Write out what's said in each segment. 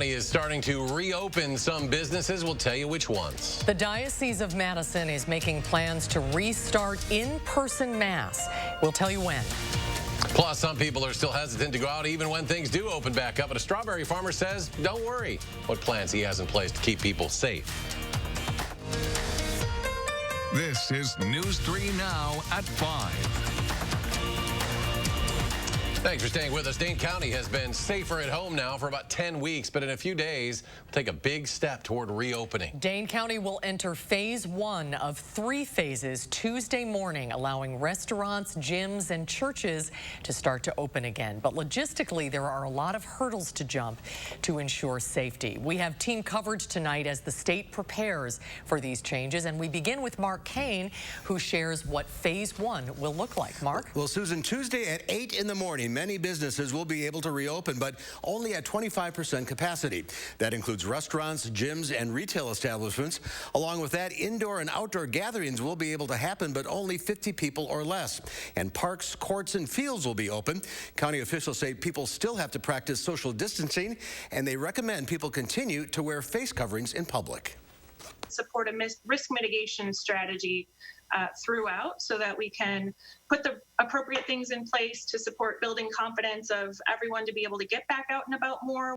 Is starting to reopen some businesses. We'll tell you which ones. The Diocese of Madison is making plans to restart in-person Mass. We'll tell you when. Plus, some people are still hesitant to go out even when things do open back up. But a strawberry farmer says, don't worry, what plans he has in place to keep people safe. This is News 3 Now at 5. Thanks for staying with us. Dane County has been safer at home now for about 10 weeks, but in a few days, we'll take a big step toward reopening. Dane County will enter phase 1 of 3 phases Tuesday morning, allowing restaurants, gyms, and churches to start to open again. But logistically, there are a lot of hurdles to jump to ensure safety. We have team coverage tonight as the state prepares for these changes, and we begin with Mark Kane, who shares what phase 1 will look like. Mark? Well, Susan, Tuesday at 8 in the morning, many businesses will be able to reopen, but only at 25% capacity. That includes restaurants, gyms, and retail establishments. Along with that, indoor and outdoor gatherings will be able to happen, but only 50 people or less. And parks, courts, and fields will be open. County officials say people still have to practice social distancing, and they recommend people continue to wear face coverings in public. Support a risk mitigation strategy throughout so that we can put the appropriate things in place to support building confidence of everyone to be able to get back out and about more.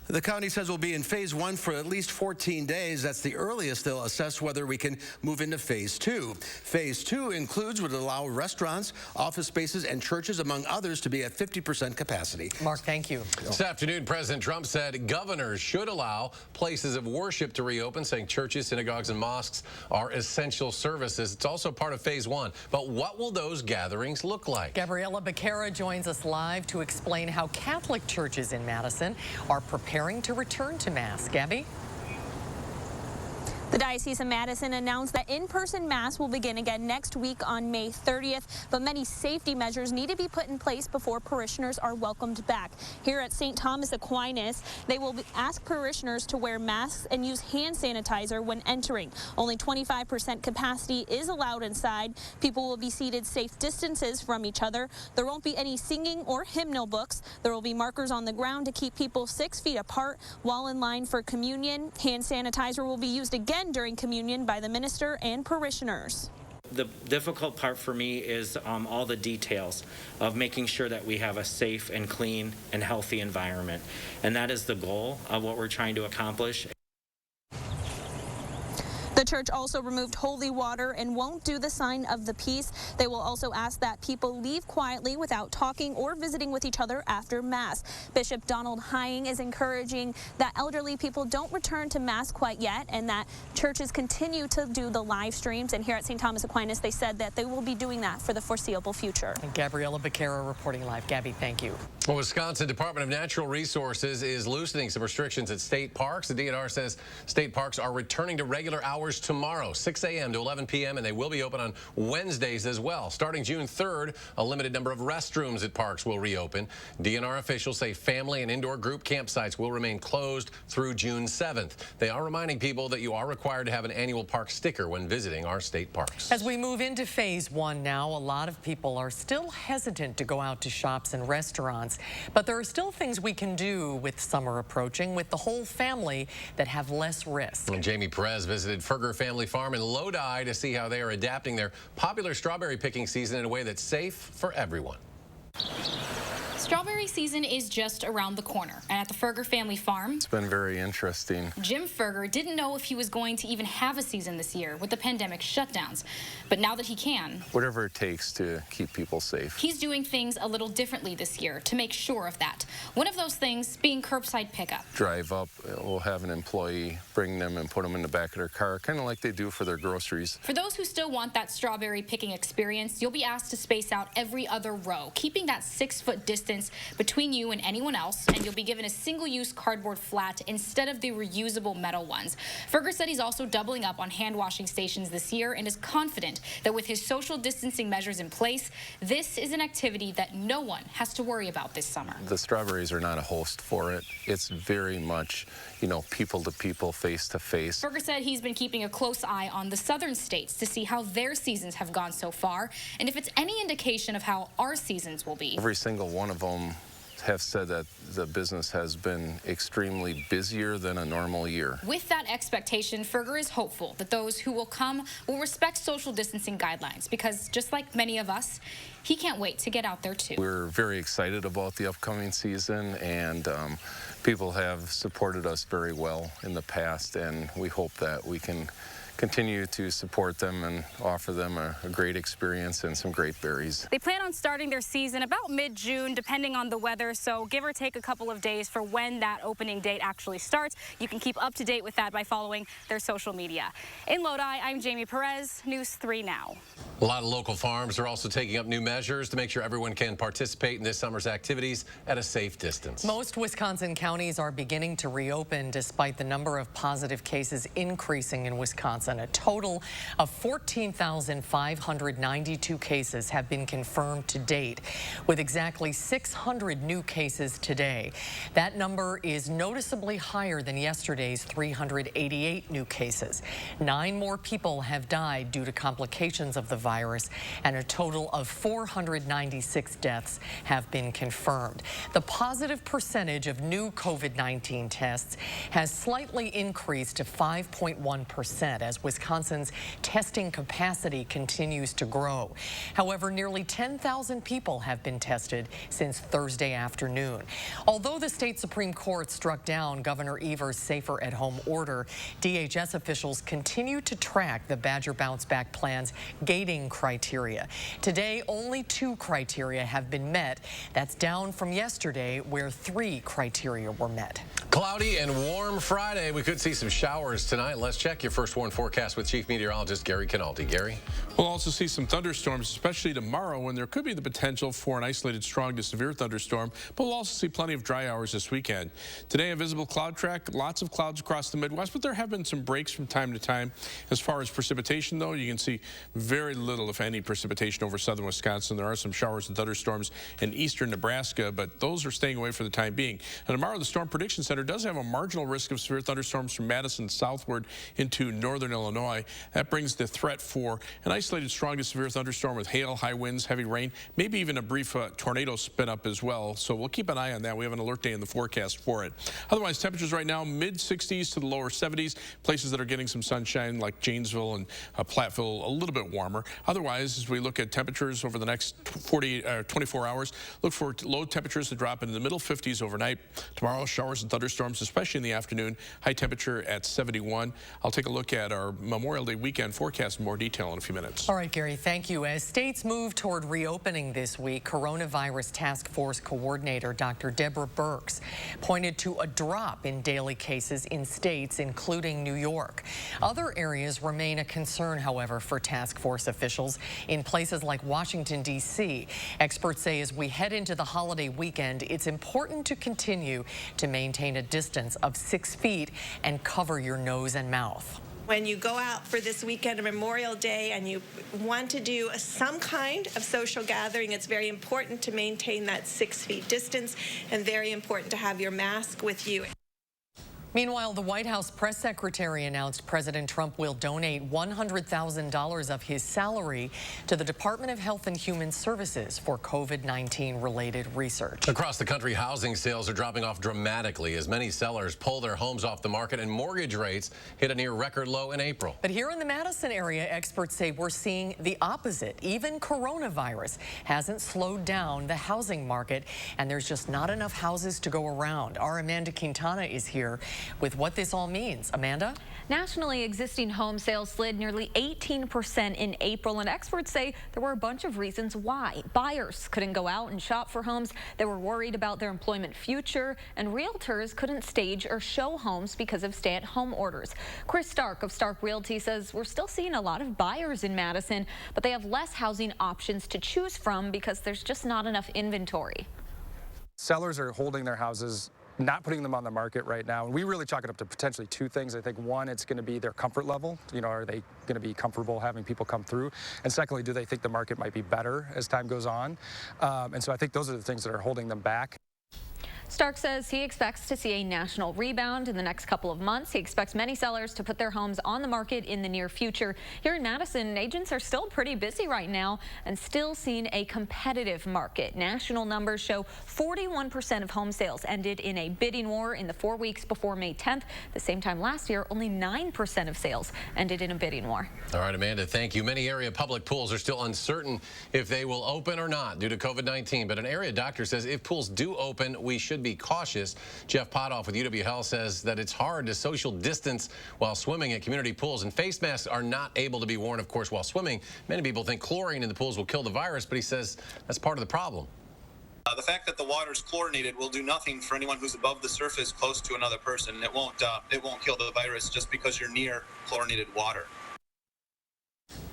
The county says we'll be in phase 1 for at least 14 days. That's the earliest they'll assess whether we can move into phase 2. Phase 2 would allow restaurants, office spaces, and churches, among others, to be at 50% capacity. Mark, thank you. This afternoon, President Trump said governors should allow places of worship to reopen, saying churches, synagogues, and mosques are essential services. It's also part of phase 1. But what will those gatherings look like? Gabriella Becerra joins us live to explain how Catholic churches in Madison are preparing to return to Mass. Gabby? The Diocese of Madison announced that in-person Mass will begin again next week on May 30th, but many safety measures need to be put in place before parishioners are welcomed back. Here at St. Thomas Aquinas, they will ask parishioners to wear masks and use hand sanitizer when entering. Only 25% capacity is allowed inside. People will be seated safe distances from each other. There won't be any singing or hymnal books. There will be markers on the ground to keep people 6 feet apart while in line for communion. Hand sanitizer will be used again during communion by the minister and parishioners. The difficult part for me is all the details of making sure that we have a safe and clean and healthy environment. And that is the goal of what we're trying to accomplish. The church also removed holy water and won't do the sign of the peace. They will also ask that people leave quietly without talking or visiting with each other after Mass. Bishop Donald Hying is encouraging that elderly people don't return to Mass quite yet and that churches continue to do the live streams. And here at St. Thomas Aquinas, they said that they will be doing that for the foreseeable future. And Gabriella Becerra reporting live. Gabby, thank you. Well, Wisconsin Department of Natural Resources is loosening some restrictions at state parks. The DNR says state parks are returning to regular hours tomorrow, 6 a.m. to 11 p.m., and they will be open on Wednesdays as well. Starting June 3rd, a limited number of restrooms at parks will reopen. DNR officials say family and indoor group campsites will remain closed through June 7th. They are reminding people that you are required to have an annual park sticker when visiting our state parks. As we move into phase 1 now, a lot of people are still hesitant to go out to shops and restaurants, but there are still things we can do with summer approaching with the whole family that have less risk. And Jamie Perez visited Ferger Family Farm in Lodi to see how they are adapting their popular strawberry picking season in a way that's safe for everyone. Strawberry season is just around the corner, and at the Ferger Family Farm, it's been very interesting. Jim Ferger didn't know if he was going to even have a season this year with the pandemic shutdowns, but now that he can, whatever it takes to keep people safe. He's doing things a little differently this year to make sure of that. One of those things being curbside pickup. Drive up, we'll have an employee bring them and put them in the back of their car, kind of like they do for their groceries. For those who still want that strawberry picking experience, you'll be asked to space out every other row, keeping that 6-foot distance between you and anyone else, and you'll be given a single-use cardboard flat instead of the reusable metal ones. Ferger said he's also doubling up on hand washing stations this year and is confident that with his social distancing measures in place, this is an activity that no one has to worry about this summer. The strawberries are not a host for it. It's very much, people to people, face to face. Ferger said he's been keeping a close eye on the southern states to see how their seasons have gone so far, and if it's any indication of how our seasons will be. Every single one of them have said that the business has been extremely busier than a normal year. With that expectation, Ferger is hopeful that those who will come will respect social distancing guidelines because just like many of us, he can't wait to get out there too. We're very excited about the upcoming season, and people have supported us very well in the past, and we hope that we can continue to support them and offer them a great experience and some great berries. They plan on starting their season about mid-June, depending on the weather, so give or take a couple of days for when that opening date actually starts. You can keep up to date with that by following their social media. In Lodi, I'm Jamie Perez, News 3 Now. A lot of local farms are also taking up new measures to make sure everyone can participate in this summer's activities at a safe distance. Most Wisconsin counties are beginning to reopen despite the number of positive cases increasing in Wisconsin. A total of 14,592 cases have been confirmed to date, with exactly 600 new cases today. That number is noticeably higher than yesterday's 388 new cases. 9 more people have died due to complications of the virus, and a total of 496 deaths have been confirmed. The positive percentage of new COVID-19 tests has slightly increased to 5.1% as Wisconsin's testing capacity continues to grow. However, nearly 10,000 people have been tested since Thursday afternoon. Although the state Supreme Court struck down Governor Evers' safer at home order, DHS officials continue to track the Badger Bounce Back Plan's gating criteria. Today, only 2 criteria have been met. That's down from yesterday, where 3 criteria were met. Cloudy and warm Friday. We could see some showers tonight. Let's check your first warn forecast with Chief Meteorologist Gary Canaldi. Gary? We'll also see some thunderstorms, especially tomorrow, when there could be the potential for an isolated strong to severe thunderstorm, but we'll also see plenty of dry hours this weekend. Today, a visible cloud track, lots of clouds across the Midwest, but there have been some breaks from time to time. As far as precipitation, though, you can see very little, if any, precipitation over southern Wisconsin. There are some showers and thunderstorms in eastern Nebraska, but those are staying away for the time being. And tomorrow, the Storm Prediction Center does have a marginal risk of severe thunderstorms from Madison southward into northern Illinois. That brings the threat for an isolated strong to severe thunderstorm with hail, high winds, heavy rain, maybe even a brief tornado spin up as well. So we'll keep an eye on that. We have an alert day in the forecast for it. Otherwise, temperatures right now, mid-60s to the lower 70s. Places that are getting some sunshine like Janesville and Platteville, a little bit warmer. Otherwise, as we look at temperatures over the next 24 hours, look for low temperatures to drop into the middle 50s overnight. Tomorrow, showers and thunderstorms, especially in the afternoon. High temperature at 71. I'll take a look at our Memorial Day weekend forecast in more detail in a few minutes. All right, Gary, thank you. As states move toward reopening this week, Coronavirus Task Force Coordinator Dr. Deborah Birx pointed to a drop in daily cases in states, including New York. Other areas remain a concern, however, for task force officials in places like Washington, D.C. Experts say as we head into the holiday weekend, it's important to continue to maintain a distance of 6 feet and cover your nose and mouth. When you go out for this weekend of Memorial Day and you want to do some kind of social gathering, it's very important to maintain that 6 feet distance and very important to have your mask with you. Meanwhile, the White House press secretary announced President Trump will donate $100,000 of his salary to the Department of Health and Human Services for COVID-19 related research. Across the country, housing sales are dropping off dramatically as many sellers pull their homes off the market and mortgage rates hit a near record low in April. But here in the Madison area, experts say we're seeing the opposite. Even coronavirus hasn't slowed down the housing market, and there's just not enough houses to go around. Our Amanda Quintana is here with what this all means. Amanda? Nationally, existing home sales slid nearly 18% in April, and experts say there were a bunch of reasons why. Buyers couldn't go out and shop for homes. They were worried about their employment future, and realtors couldn't stage or show homes because of stay-at-home orders. Chris Stark of Stark Realty says we're still seeing a lot of buyers in Madison, but they have less housing options to choose from because there's just not enough inventory. Sellers are holding their houses, not putting them on the market right now. And we really chalk it up to potentially 2 things. I think one, it's going to be their comfort level. You know, are they going to be comfortable having people come through? And secondly, do they think the market might be better as time goes on? And so I think those are the things that are holding them back. Stark says he expects to see a national rebound in the next couple of months. He expects many sellers to put their homes on the market in the near future. Here in Madison, agents are still pretty busy right now and still seeing a competitive market. National numbers show 41% of home sales ended in a bidding war in the 4 weeks before May 10th. The same time last year, only 9% of sales ended in a bidding war. All right, Amanda, thank you. Many area public pools are still uncertain if they will open or not due to COVID-19, but an area doctor says if pools do open, we should be cautious. Jeff Potoff with UW Health says that it's hard to social distance while swimming at community pools, and face masks are not able to be worn, of course, while swimming. Many people think chlorine in the pools will kill the virus, but he says that's part of the problem. The fact that the water is chlorinated will do nothing for anyone who's above the surface close to another person. It won't kill the virus just because you're near chlorinated water.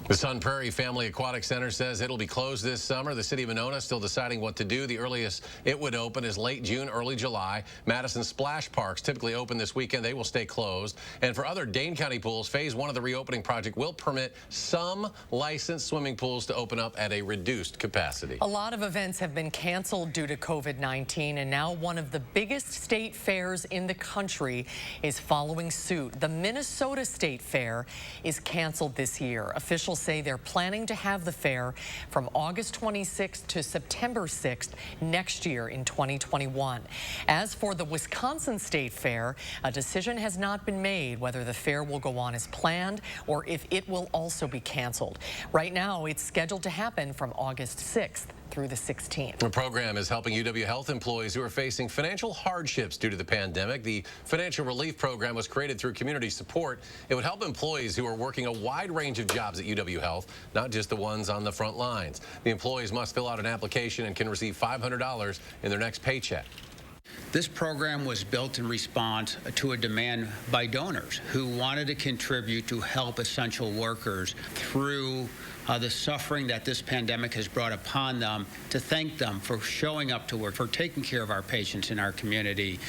The Sun Prairie Family Aquatic Center says it'll be closed this summer. The city of Monona still deciding what to do. The earliest it would open is late June, early July. Madison splash parks typically open this weekend. They will stay closed. And for other Dane County pools, phase 1 of the reopening project will permit some licensed swimming pools to open up at a reduced capacity. A lot of events have been canceled due to COVID-19, and now one of the biggest state fairs in the country is following suit. The Minnesota State Fair is canceled this year. Officials say they're planning to have the fair from August 26th to September 6th next year in 2021. As for the Wisconsin State Fair, a decision has not been made whether the fair will go on as planned or if it will also be canceled. Right now, it's scheduled to happen from August 6th through the 16th. The program is helping UW Health employees who are facing financial hardships due to the pandemic. The financial relief program was created through community support. It would help employees who are working a wide range of jobs at UW Health, not just the ones on the front lines. The employees must fill out an application and can receive $500 in their next paycheck. This program was built in response to a demand by donors who wanted to contribute to help essential workers through the suffering that this pandemic has brought upon them, to thank them for showing up to work, for taking care of our patients in our community.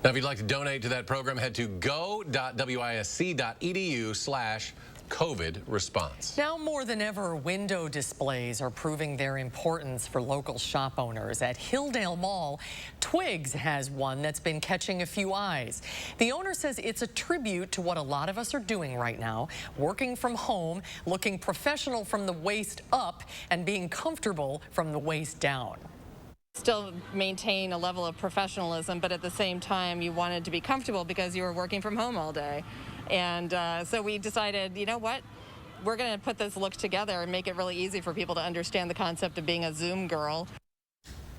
Now, if you'd like to donate to that program, head to go.wisc.edu/COVID response. Now more than ever, window displays are proving their importance for local shop owners. At Hilldale Mall, Twigs has one that's been catching a few eyes. The owner says it's a tribute to what a lot of us are doing right now, working from home, looking professional from the waist up, and being comfortable from the waist down. Still maintain a level of professionalism, but at the same time you wanted to be comfortable because you were working from home all day. And so we decided, you know what, we're going to put this look together and make it really easy for people to understand the concept of being a Zoom girl.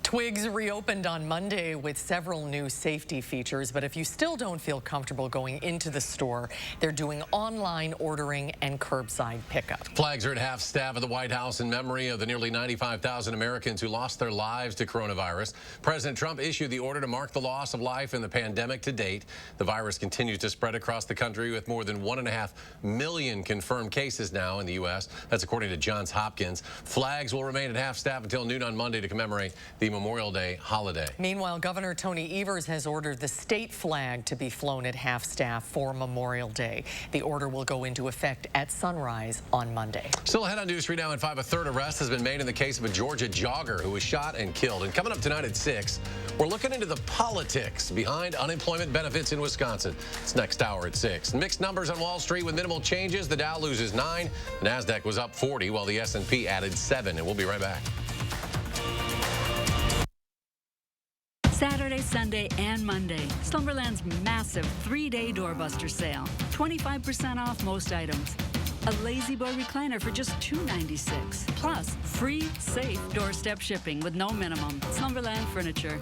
Twigs reopened on Monday with several new safety features, but if you still don't feel comfortable going into the store, they're doing online ordering and curbside pickup. Flags are at half staff at the White House in memory of the nearly 95,000 Americans who lost their lives to coronavirus. President Trump issued the order to mark the loss of life in the pandemic to date. The virus continues to spread across the country with more than 1.5 million confirmed cases now in the U.S. That's according to Johns Hopkins. Flags will remain at half staff until noon on Monday to commemorate the Memorial Day holiday. Meanwhile, Governor Tony Evers has ordered the state flag to be flown at half staff for Memorial Day. The order will go into effect at sunrise on Monday. Still ahead on News 3 now at 5, a third arrest has been made in the case of a Georgia jogger who was shot and killed. And coming up tonight at 6, we're looking into the politics behind unemployment benefits in Wisconsin. It's next hour at 6. Mixed numbers on Wall Street with minimal changes. The Dow loses 9, the NASDAQ was up 40, while the S&P added 7. And we'll be right back. Saturday, Sunday, and Monday, Slumberland's massive 3-day doorbuster sale. 25% off most items. A Lazy Boy recliner for just $2.96. Plus, free, safe doorstep shipping with no minimum. Slumberland Furniture.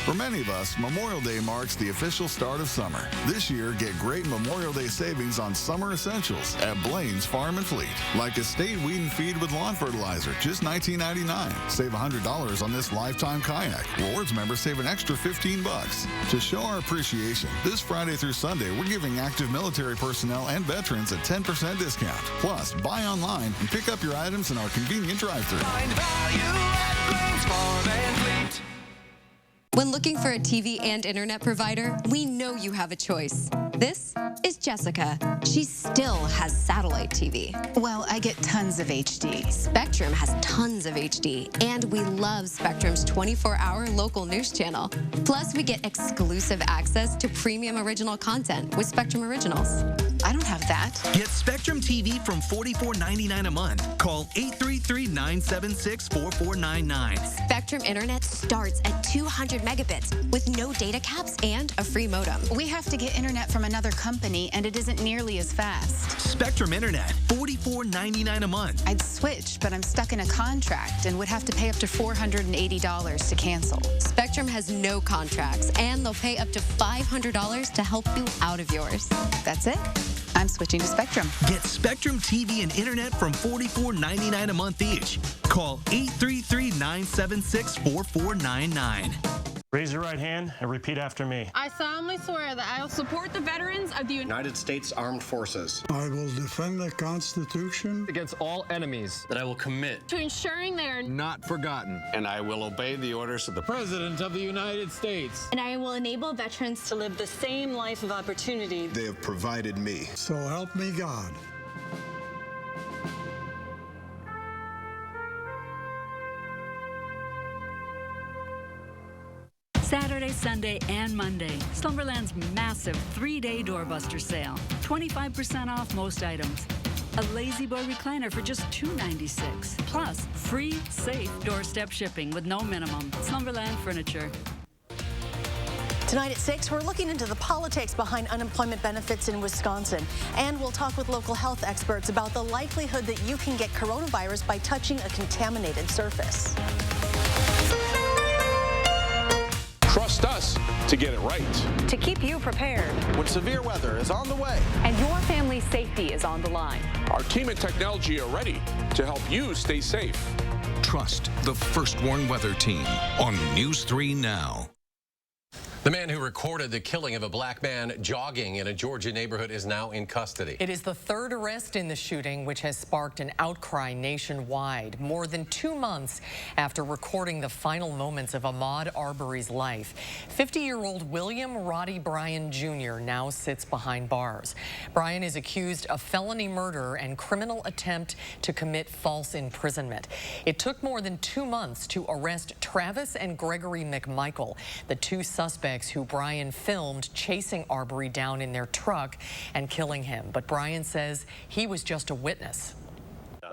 For many of us, Memorial Day marks the official start of summer. This year, get great Memorial Day savings on summer essentials at Blaine's Farm and Fleet. Like Estate Weed and Feed with lawn fertilizer, just $19.99. Save $100 on this lifetime kayak. Rewards members save an extra $15. To show our appreciation, this Friday through Sunday, we're giving active military personnel and veterans a 10% discount. Plus, buy online and pick up your items in our convenient drive-thru. Find value at Blaine's Farm and Fleet. When looking for a TV and internet provider, we know you have a choice. This is Jessica. She still has satellite TV. Well, I get tons of HD. Spectrum has tons of HD, and we love Spectrum's 24-hour local news channel. Plus, we get exclusive access to premium original content with Spectrum Originals. I don't have that. Get Spectrum TV from $44.99 a month. Call 833-976-4499. Spectrum Internet starts at 200 megabits with no data caps and a free modem. We have to get internet from another company, and it isn't nearly as fast. Spectrum Internet, $44.99 a month. I'd switch, but I'm stuck in a contract and would have to pay up to $480 to cancel. Spectrum has no contracts, and they'll pay up to $500 to help you out of yours. That's it. I'm switching to Spectrum. Get Spectrum TV and internet from $44.99 a month each. Call 833-976-4499. Raise your right hand and repeat after me. I solemnly swear that I will support the veterans of the United States Armed Forces. I will defend the Constitution Against all enemies. That I will commit. to ensuring they are Not forgotten. And I will obey the orders of the President of the United States. and I will enable veterans to live the same life of opportunity. they have provided me. So help me God. Saturday, Sunday, and Monday, Slumberland's massive 3-day doorbuster sale. 25% off most items. A Lazy Boy recliner for just $2.96. Plus, free, safe doorstep shipping with no minimum. Slumberland Furniture. Tonight at 6, we're looking into the politics behind unemployment benefits in Wisconsin. And we'll talk with local health experts about the likelihood that you can get coronavirus by touching a contaminated surface. Trust us to get it right. To keep you prepared. When severe weather is on the way. And your family's safety is on the line. Our team and technology are ready to help you stay safe. Trust the First Warn Weather Team on News 3 Now. The man who recorded the killing of a black man jogging in a Georgia neighborhood is now in custody. It is the third arrest in the shooting, which has sparked an outcry nationwide. More than 2 months after recording the final moments of Ahmaud Arbery's life, 50-year-old William Roddy Bryan Jr. now sits behind bars. Bryan is accused of felony murder and criminal attempt to commit false imprisonment. It took more than 2 months to arrest Travis and Gregory McMichael, the two suspects who Bryan filmed chasing Arbery down in their truck and killing him. But Bryan says he was just a witness.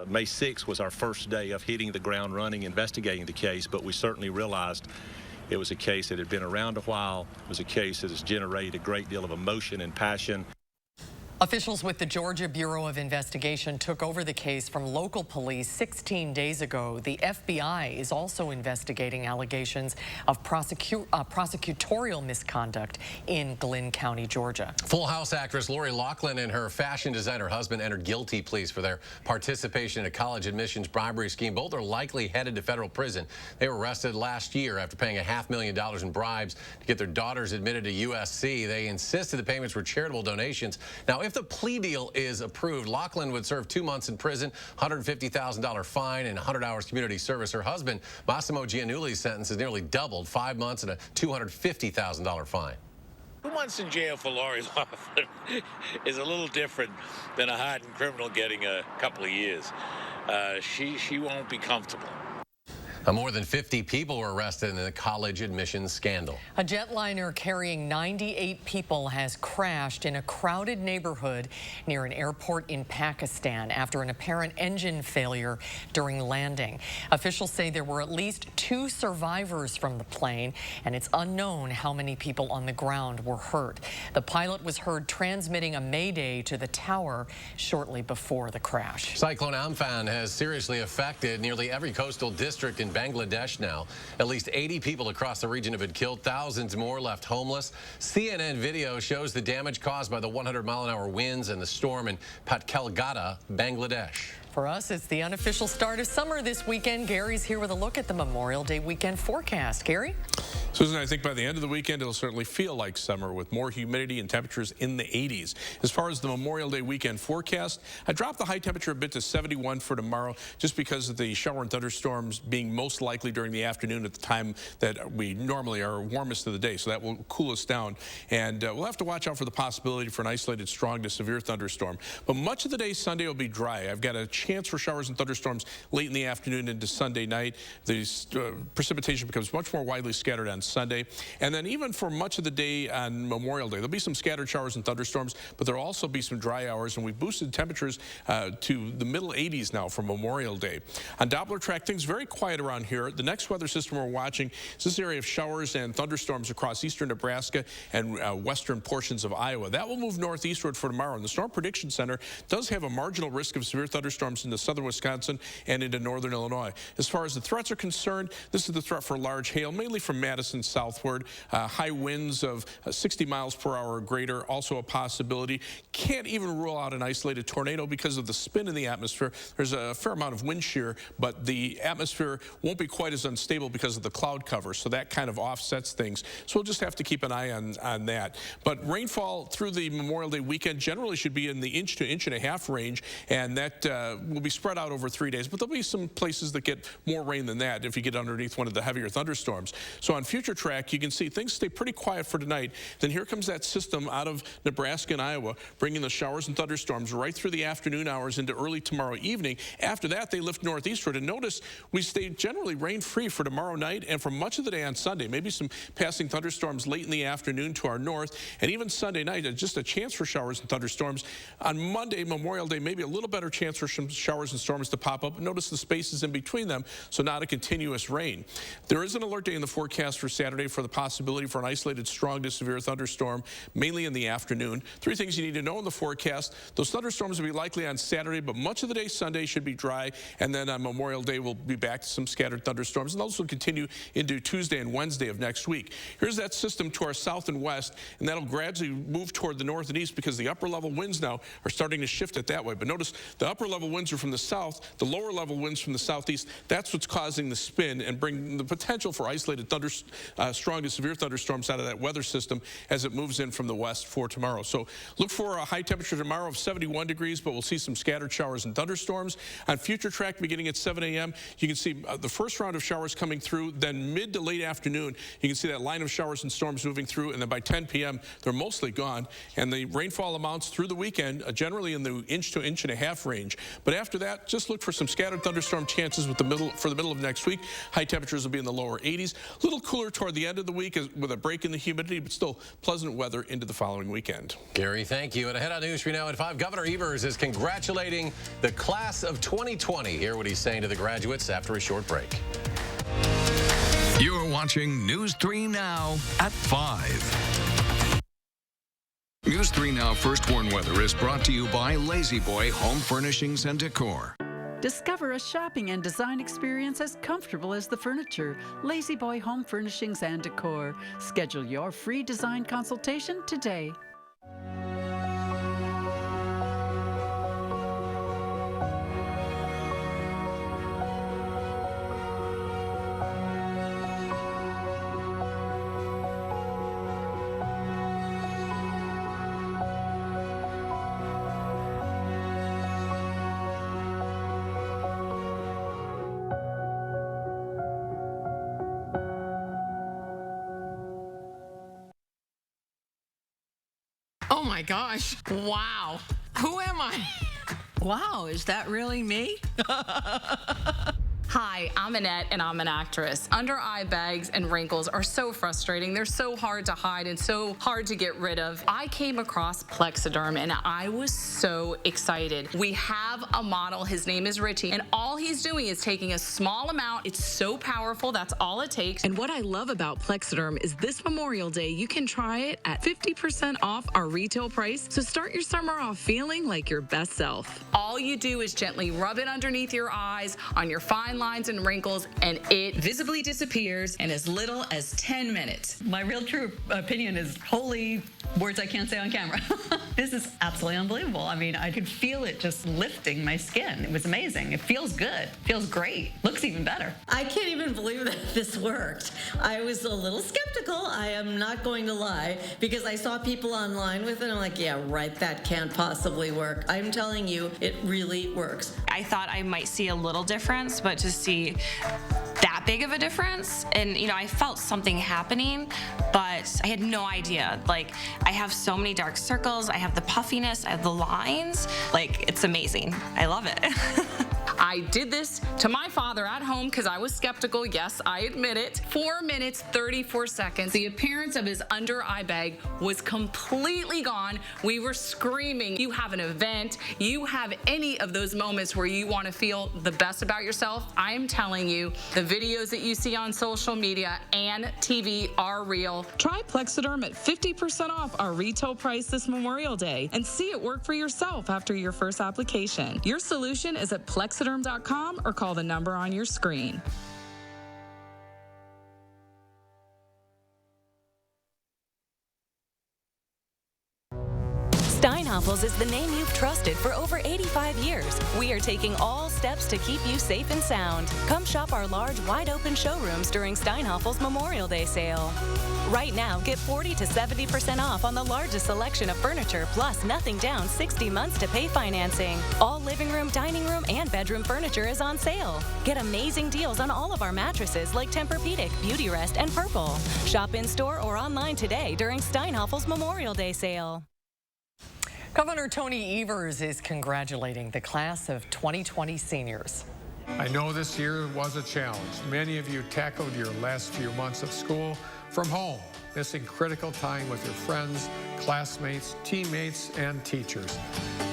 May 6th was our first day of hitting the ground running, investigating the case, but we certainly realized it was a case that had been around a while. It was a case that has generated a great deal of emotion and passion. Officials with the Georgia Bureau of Investigation took over the case from local police 16 days ago. The FBI is also investigating allegations of prosecutorial misconduct in Glynn County, Georgia. Full House actress Lori Loughlin and her fashion designer husband entered guilty pleas for their participation in a college admissions bribery scheme. Both are likely headed to federal prison. They were arrested last year after paying $500,000 in bribes to get their daughters admitted to USC. They insisted the payments were charitable donations. Now, if the plea deal is approved, Loughlin would serve 2 months in prison, $150,000 fine, and 100 hours community service. Her husband, Massimo Giannulli's sentence is nearly doubled, 5 months and a $250,000 fine. 2 months in jail for Lori Loughlin is a little different than a hardened criminal getting a couple of years. She won't be comfortable. More than 50 people were arrested in the college admissions scandal. A jetliner carrying 98 people has crashed in a crowded neighborhood near an airport in Pakistan after an apparent engine failure during landing. Officials say there were at least 2 survivors from the plane, and it's unknown how many people on the ground were hurt. The pilot was heard transmitting a mayday to the tower shortly before the crash. Cyclone Amphan has seriously affected nearly every coastal district in Bangladesh now. At least 80 people across the region have been killed. Thousands more left homeless. CNN video shows the damage caused by the 100-mile-an-hour winds and the storm in Patkalgata, Bangladesh. For us, it's the unofficial start of summer this weekend. Gary's here with a look at the Memorial Day weekend forecast. Gary? Susan, I think by the end of the weekend, it'll certainly feel like summer with more humidity and temperatures in the 80s. As far as the Memorial Day weekend forecast, I dropped the high temperature a bit to 71 for tomorrow just because of the shower and thunderstorms being most likely during the afternoon at the time that we normally are warmest of the day. So that will cool us down. And we'll have to watch out for the possibility for an isolated strong to severe thunderstorm. But much of the day Sunday will be dry. I've got a chance for showers and thunderstorms late in the afternoon into Sunday night. The precipitation becomes much more widely scattered on Sunday. And then even for much of the day on Memorial Day, there'll be some scattered showers and thunderstorms, but there'll also be some dry hours, and we've boosted temperatures to the middle 80s now for Memorial Day. On Doppler track, things very quiet around here. The next weather system we're watching is this area of showers and thunderstorms across eastern Nebraska and western portions of Iowa. That will move northeastward for tomorrow, and the Storm Prediction Center does have a marginal risk of severe thunderstorms into southern Wisconsin and into northern Illinois. As far as the threats are concerned, this is the threat for large hail, mainly from Madison southward. High winds of 60 miles per hour or greater, also a possibility. Can't even rule out an isolated tornado because of the spin in the atmosphere. There's a fair amount of wind shear, but the atmosphere won't be quite as unstable because of the cloud cover, so that kind of offsets things. So we'll just have to keep an eye on that. But rainfall through the Memorial Day weekend generally should be in the inch to inch and a half range, and that will be spread out over 3 days. But there'll be some places that get more rain than that if you get underneath one of the heavier thunderstorms. So on future track, you can see things stay pretty quiet for tonight. Then here comes that system out of Nebraska and Iowa, bringing the showers and thunderstorms right through the afternoon hours into early tomorrow evening. After that, they lift northeastward. And notice we stay generally rain-free for tomorrow night and for much of the day on Sunday. Maybe some passing thunderstorms late in the afternoon to our north. And even Sunday night, just a chance for showers and thunderstorms. On Monday, Memorial Day, maybe a little better chance for some showers and storms to pop up. Notice the spaces in between them, so not a continuous rain. There is an alert day in the forecast for Saturday for the possibility for an isolated strong to severe thunderstorm, mainly in the afternoon. 3 things you need to know in the forecast. Those thunderstorms will be likely on Saturday, but much of the day Sunday should be dry, and then on Memorial Day we'll be back to some scattered thunderstorms, and those will continue into Tuesday and Wednesday of next week. Here's that system to our south and west, and that'll gradually move toward the north and east because the upper level winds now are starting to shift it that way. But notice the upper level winds are from the south, the lower level winds from the southeast. That's what's causing the spin and bring the potential for isolated strong to severe thunderstorms out of that weather system as it moves in from the west for tomorrow. So look for a high temperature tomorrow of 71 degrees, but we'll see some scattered showers and thunderstorms. On future track beginning at 7 a.m., you can see the first round of showers coming through, then mid to late afternoon, you can see that line of showers and storms moving through, and then by 10 p.m., they're mostly gone. And the rainfall amounts through the weekend generally in the inch to inch and a half range. But after that, just look for some scattered thunderstorm chances for the middle of next week. High temperatures will be in the lower 80s. A little cooler toward the end of the week with a break in the humidity, but still pleasant weather into the following weekend. Gary, thank you. And ahead on News 3 Now at 5, Governor Evers is congratulating the class of 2020. Hear what he's saying to the graduates after a short break. You're watching News 3 Now at 5. News 3 Now First Warn Weather is brought to you by Lazy Boy Home Furnishings and Decor. Discover a shopping and design experience as comfortable as the furniture. Lazy Boy Home Furnishings and Decor. Schedule your free design consultation today. Oh my gosh. Wow. Who am I? Wow, is that really me? Hi, I'm Annette, and I'm an actress. Under eye bags and wrinkles are so frustrating. They're so hard to hide and so hard to get rid of. I came across Plexiderm, and I was so excited. We have a model. His name is Richie, and all he's doing is taking a small amount. It's so powerful. That's all it takes. And what I love about Plexiderm is this Memorial Day, you can try it at 50% off our retail price. So start your summer off feeling like your best self. All you do is gently rub it underneath your eyes, on your fine lines and wrinkles, and it visibly disappears in as little as 10 minutes. My real true opinion is holy words I can't say on camera. This is absolutely unbelievable. I mean, I could feel it just lifting my skin. It was amazing. It feels good. Feels great. Looks even better. I can't even believe that this worked. I was a little skeptical, I am not going to lie, because I saw people online with it and I'm like, yeah, right, that can't possibly work. I'm telling you, it really works. I thought I might see a little difference, but to see that big of a difference, and I felt something happening, but I had no idea. Like, I have so many dark circles, I have the puffiness, I have the lines. Like, it's amazing. I love it. I did this to my father at home because I was skeptical. Yes, I admit it. 4 minutes, 34 seconds. The appearance of his under eye bag was completely gone. We were screaming. You have an event, you have any of those moments where you want to feel the best about yourself. I'm telling you, the videos that you see on social media and TV are real. Try Plexiderm at 50% off our retail price this Memorial Day and see it work for yourself after your first application. Your solution is at Plexiderm.com or call the number on your screen. Steinhoffels is the name you've trusted for over 85 years. We are taking all steps to keep you safe and sound. Come shop our large, wide-open showrooms during Steinhoffels Memorial Day sale. Right now, get 40 to 70% off on the largest selection of furniture, plus nothing down 60 months to pay financing. All living room, dining room, and bedroom furniture is on sale. Get amazing deals on all of our mattresses like Tempur-Pedic, Beautyrest, and Purple. Shop in-store or online today during Steinhoffels Memorial Day sale. Governor Tony Evers is congratulating the class of 2020 seniors. I know this year was a challenge. Many of you tackled your last few months of school from home, missing critical time with your friends, classmates, teammates, and teachers.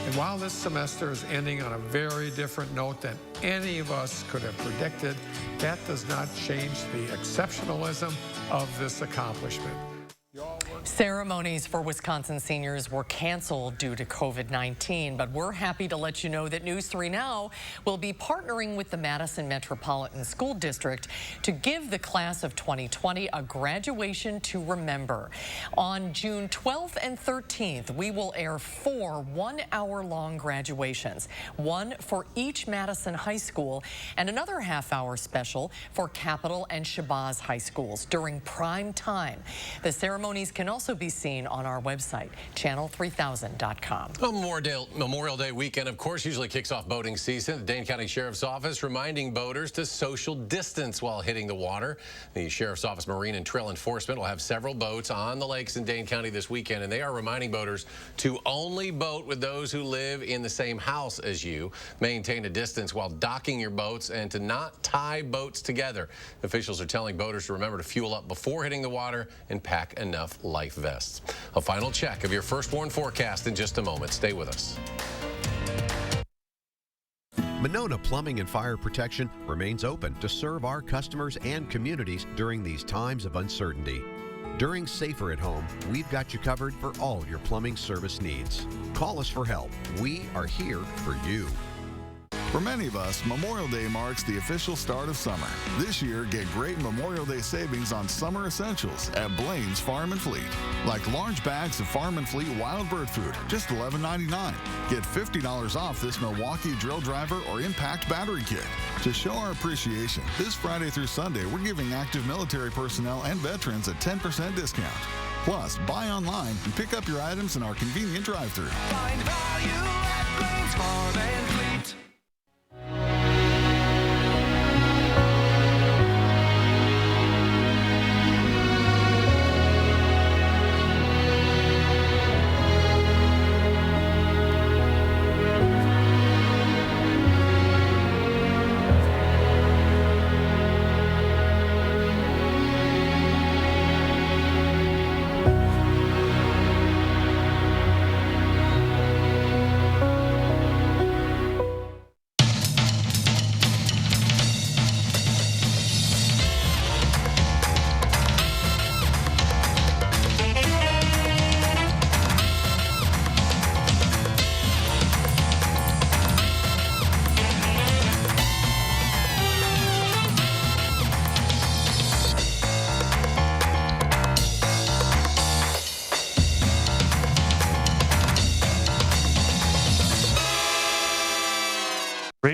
And while this semester is ending on a very different note than any of us could have predicted, that does not change the exceptionalism of this accomplishment. Ceremonies for Wisconsin seniors were canceled due to COVID-19, but we're happy to let you know that News 3 Now will be partnering with the Madison Metropolitan School District to give the class of 2020 a graduation to remember. On June 12th and 13th, we will air 4 one-hour-long graduations, one for each Madison high school and another half-hour special for Capitol and Shabazz high schools during prime time. The ceremonies can also be seen on our website, channel3000.com. Memorial Day weekend, of course, usually kicks off boating season. The Dane County Sheriff's Office reminding boaters to social distance while hitting the water. The Sheriff's Office Marine and Trail Enforcement will have several boats on the lakes in Dane County this weekend, and they are reminding boaters to only boat with those who live in the same house as you, maintain a distance while docking your boats, and to not tie boats together. Officials are telling boaters to remember to fuel up before hitting the water and pack enough life vests. A final check of your first warn forecast in just a moment. Stay with us. Monona Plumbing and Fire Protection remains open to serve our customers and communities during these times of uncertainty. During Safer at Home, we've got you covered for all your plumbing service needs. Call us for help. We are here for you. For many of us, Memorial Day marks the official start of summer. This year, get great Memorial Day savings on summer essentials at Blaine's Farm and Fleet. Like large bags of Farm and Fleet wild bird food, just $11.99. Get $50 off this Milwaukee drill driver or impact battery kit. To show our appreciation, this Friday through Sunday, we're giving active military personnel and veterans a 10% discount. Plus, buy online and pick up your items in our convenient drive-thru. Find value at Blaine's Farm and Fleet.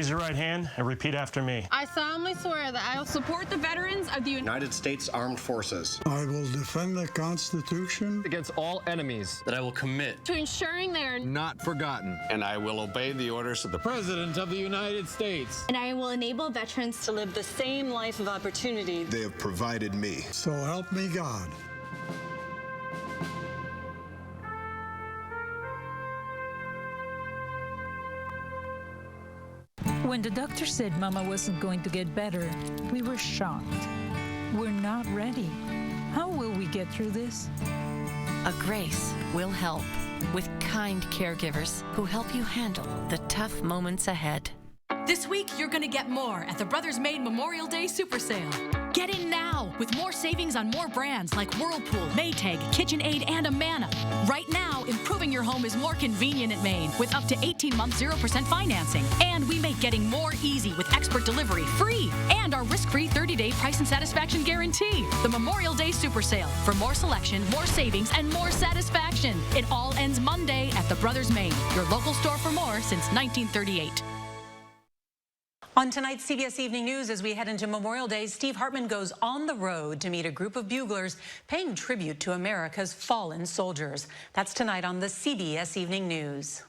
Raise your right hand and repeat after me. I solemnly swear that I will support the veterans of the United States Armed Forces. I will defend the Constitution against all enemies. That I will commit to ensuring they are not forgotten. And I will obey the orders of the President of the United States. And I will enable veterans to live the same life of opportunity they have provided me. So help me God. When the doctor said Mama wasn't going to get better, we were shocked. We're not ready. How will we get through this? A Grace will help with kind caregivers who help you handle the tough moments ahead. This week, you're going to get more at the Brothers Maid Memorial Day Super Sale. Get in now with more savings on more brands like Whirlpool, Maytag, KitchenAid, and Amana. Right now, improving your home is more convenient at Maine with up to 18 months 0% financing. And we make getting more easy with expert delivery free and our risk-free 30-day price and satisfaction guarantee. The Memorial Day Super Sale for more selection, more savings, and more satisfaction. It all ends Monday at the Brothers Maid, your local store for more since 1938. On tonight's CBS Evening News, as we head into Memorial Day, Steve Hartman goes on the road to meet a group of buglers paying tribute to America's fallen soldiers. That's tonight on the CBS Evening News.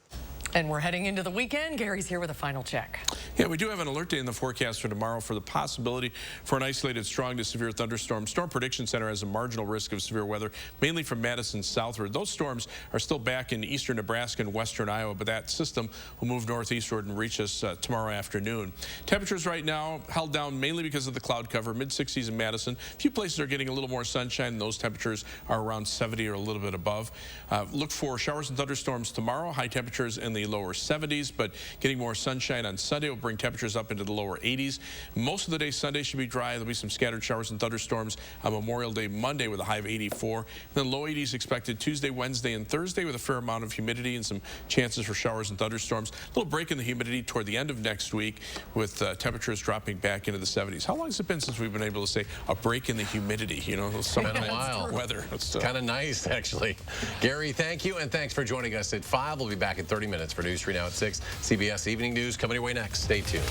And we're heading into the weekend. Gary's here with a final check. Yeah, we do have an alert day in the forecast for tomorrow for the possibility for an isolated strong to severe thunderstorm. Storm Prediction Center has a marginal risk of severe weather, mainly from Madison southward. Those storms are still back in eastern Nebraska and western Iowa, but that system will move northeastward and reach us tomorrow afternoon. Temperatures right now held down mainly because of the cloud cover, mid-60s in Madison. A few places are getting a little more sunshine, and those temperatures are around 70 or a little bit above. Look for showers and thunderstorms tomorrow, high temperatures in the lower 70s, but getting more sunshine on Sunday will bring temperatures up into the lower 80s. Most of the day Sunday should be dry. There'll be some scattered showers and thunderstorms on Memorial Day Monday with a high of 84. Then low 80s expected Tuesday, Wednesday, and Thursday with a fair amount of humidity and some chances for showers and thunderstorms. A little break in the humidity toward the end of next week with temperatures dropping back into the 70s. How long has it been since we've been able to say a break in the humidity? You know, some been a while. Weather. It's kind of nice, actually. Gary, thank you, and thanks for joining us at 5. We'll be back in 30 minutes for News 3 Now at 6. CBS Evening News coming your way next. Stay tuned.